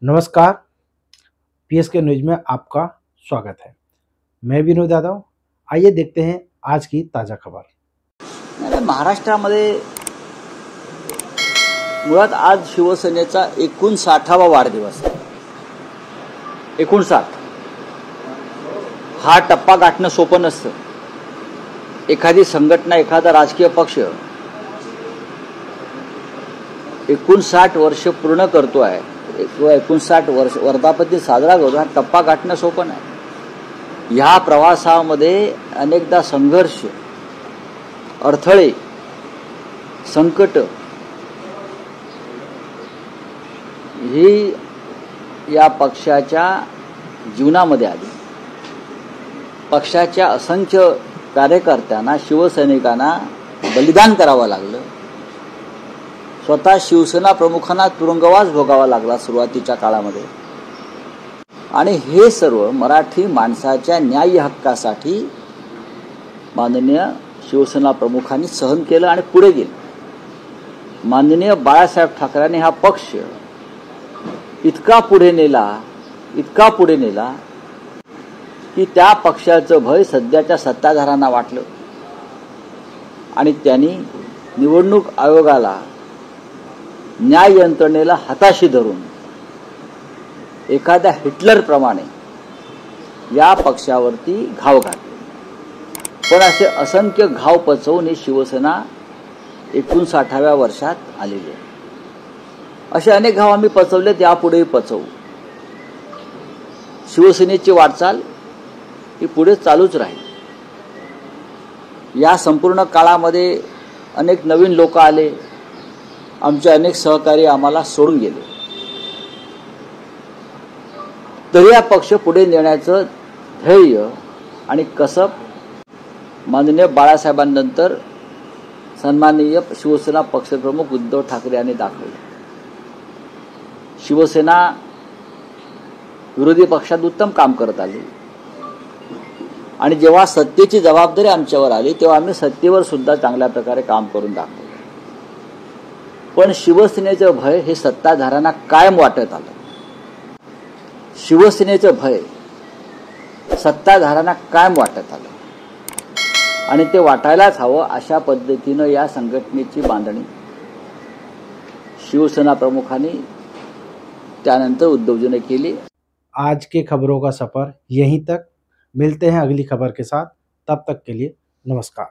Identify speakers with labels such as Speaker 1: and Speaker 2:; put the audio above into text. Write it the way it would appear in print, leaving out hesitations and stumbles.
Speaker 1: नमस्कार, PSK news में आपका स्वागत है। मैं विनोद यादव। आइए देखते हैं आज की ताज़ा खबर।
Speaker 2: महाराष्ट्रामध्ये मुळात आज शिवसेनेचा 59वा वाढदिवस आहे। 59 हा टप्पा गाठणं सोपं नसतं। एखादी संघटना, एखादा राजकीय पक्ष 59 वर्ष पूर्ण करतो आहे, 59 वर्ष वर्धापती साजरा करतो आहे। टप्पा गाठणं सोपं नाही। ह्या प्रवासामध्ये अनेकदा संघर्ष, अडथळे, संकट ही या पक्षाच्या जीवनामध्ये आली। पक्षाच्या असंख्य कार्यकर्त्यांना, शिवसैनिकांना बलिदान करावं लागलं। स्वतः शिवसेना प्रमुखांना तुरुंगवास भोगावा लागला सुरुवातीच्या काळामध्ये। आणि हे सर्व मराठी माणसाच्या न्याय हक्कासाठी माननीय शिवसेना प्रमुखांनी सहन केलं आणि पुढे गेले। माननीय बाळासाहेब ठाकरेंनी हा पक्ष इतका पुढे नेला की त्या पक्षाचं भय सध्याच्या सत्ताधाऱ्यांना वाटलं आणि त्यांनी निवडणूक आयोगाला, न्याय यंत्रणेला हाताशी धरून एखाद्या हिटलरप्रमाणे या पक्षावरती घाव घातले। पण असे असंख्य घाव पचवून ही शिवसेना 59व्या वर्षात आलेली आहे। असे अनेक घाव आम्ही पचवलेत, यापुढेही पचवू। शिवसेनेची वाटचाल ही पुढे चालूच राहील। या संपूर्ण काळामध्ये अनेक नवीन लोक आले, आमचे अनेक सहकारी आम्हाला सोडून गेले, तरी हा पक्ष पुढे नेण्याचं ध्येय आणि कसब माननीय बाळासाहेबांनंतर सन्माननीय शिवसेना पक्षप्रमुख उद्धव ठाकरे यांनी दाखवले। शिवसेना विरोधी पक्षात उत्तम काम करत आली आणि जेव्हा सत्तेची जबाबदारी आमच्यावर आली तेव्हा आम्ही सत्तेवर सुद्धा चांगल्या प्रकारे काम करून दाखवलं। पण शिवसेनेचं भय हे सत्ताधाऱ्यांना कायम वाटत आलं। शिवसेनेचं भय सत्ताधाऱ्यांना कायम वाटत आलं आणि ते वाटायलाच हवं। अशा पद्धतीनं या संघटनेची बांधणी शिवसेना प्रमुखांनी त्यानंतर उद्धवजीने केली।
Speaker 1: आज के खबरों का सफर यहीं तक। मिलते हैं अगली खबर के साथ। तब तक के लिए नमस्कार।